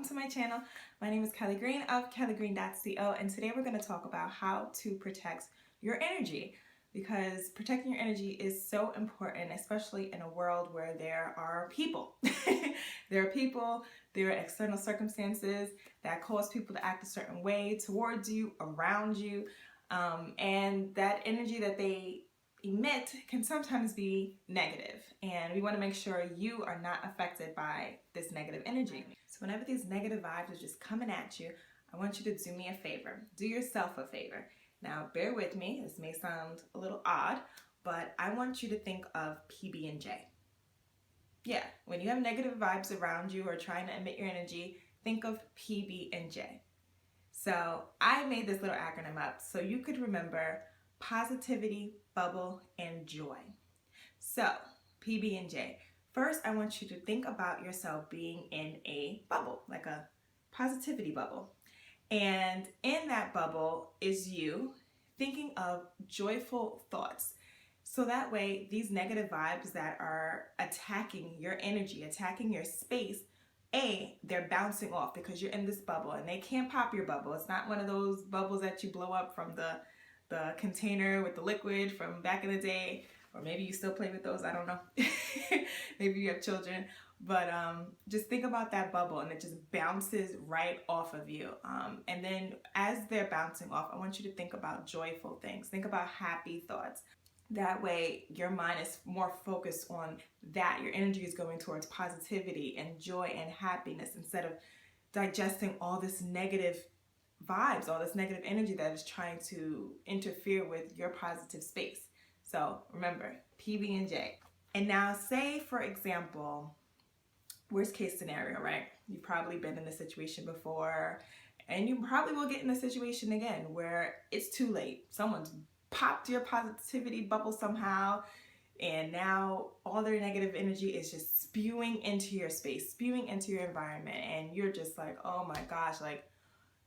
welcome to my channel. My name is Kelly Green of kellygreen.co, and today we're going to talk about how to protect your energy, because protecting your energy is so important, especially in a world where there are people. There are external circumstances that cause people to act a certain way towards you, around you, and that energy that they emit can sometimes be negative, and we want to make sure you are not affected by this negative energy. So whenever these negative vibes are just coming at you, I want you to do me a favor. Do yourself a favor. Now, bear with me. This may sound a little odd, but I want you to think of PB&J. Yeah, when you have negative vibes around you or trying to emit your energy, think of PB&J. So I made this little acronym up so you could remember positivity, bubble, and joy. So PB&J. First, I want you to think about yourself being in a bubble, like a positivity bubble. And in that bubble is you thinking of joyful thoughts. So that way, these negative vibes that are attacking your energy, attacking your space, they're bouncing off because you're in this bubble and they can't pop your bubble. It's not one of those bubbles that you blow up from the container with the liquid from back in the day, or maybe you still play with those, I don't know. Maybe you have children, but just think about that bubble and it just bounces right off of you. And then as they're bouncing off, I want you to think about joyful things. Think about happy thoughts. That way your mind is more focused on that. Your energy is going towards positivity and joy and happiness instead of digesting all this negative vibes, all this negative energy that is trying to interfere with your positive space. So remember, PB&J. And now say, for example, worst case scenario, right? You've probably been in this situation before, and you probably will get in a situation again where it's too late. Someone's popped your positivity bubble somehow, and now all their negative energy is just spewing into your space, spewing into your environment, and you're just like, oh my gosh, like,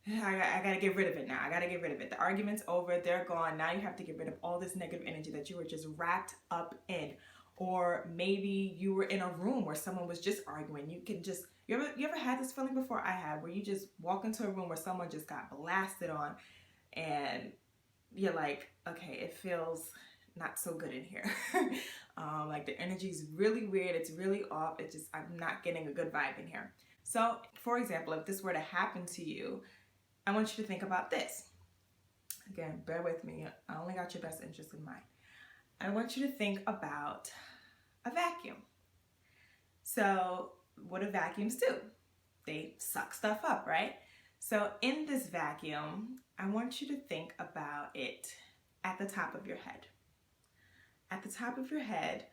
I gotta get rid of it now. I gotta get rid of it. The argument's over, they're gone. Now you have to get rid of all this negative energy that you were just wrapped up in. Or maybe you were in a room where someone was just arguing. You ever had this feeling before? I have, where you just walk into a room where someone just got blasted on and you're like, okay, it feels not so good in here. Like the energy is really weird. It's really off. I'm not getting a good vibe in here. So for example, if this were to happen to you, I want you to think about this. Again, bear with me. I only got your best interest in mind. I want you to think about a vacuum. So what do vacuums do? They suck stuff up, right? So in this vacuum, I want you to think about it at the top of your head. At the top of your head,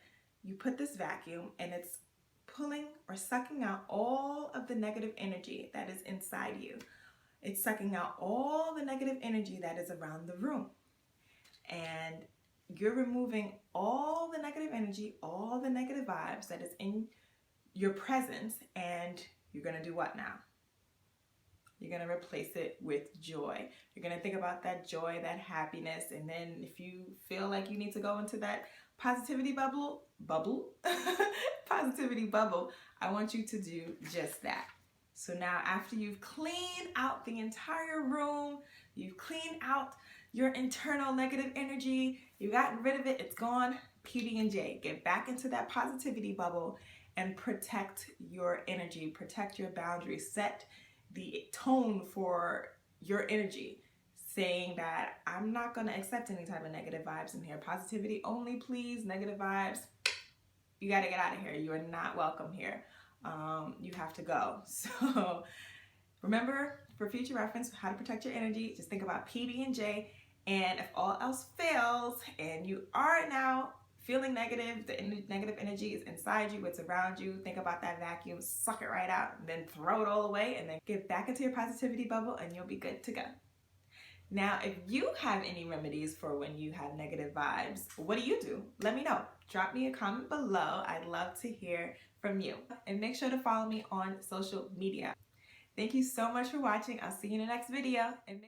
you put this vacuum and it's pulling or sucking out all of the negative energy that is inside you. It's sucking out all the negative energy that is around the room. And you're removing all the negative energy, all the negative vibes that is in your presence, and you're going to do what now? You're going to replace it with joy. You're going to think about that joy, that happiness, and then if you feel like you need to go into that positivity bubble, positivity bubble, I want you to do just that. So now after you've cleaned out the entire room, you've cleaned out your internal negative energy, you've gotten rid of it, it's gone, PB&J. Get back into that positivity bubble and protect your energy, protect your boundaries, set the tone for your energy, saying that I'm not going to accept any type of negative vibes in here. Positivity only, please. Negative vibes, you got to get out of here. You are not welcome here. You have to go. So remember, for future reference, how to protect your energy, just think about PB&J. And if all else fails and you are now feeling negative, the negative energy is inside you, it's around you, think about that vacuum, suck it right out, and then throw it all away, and then get back into your positivity bubble and you'll be good to go. Now, if you have any remedies for when you have negative vibes, what do? Let me know. Drop me a comment below. I'd love to hear from you. And make sure to follow me on social media. Thank you so much for watching. I'll see you in the next video. And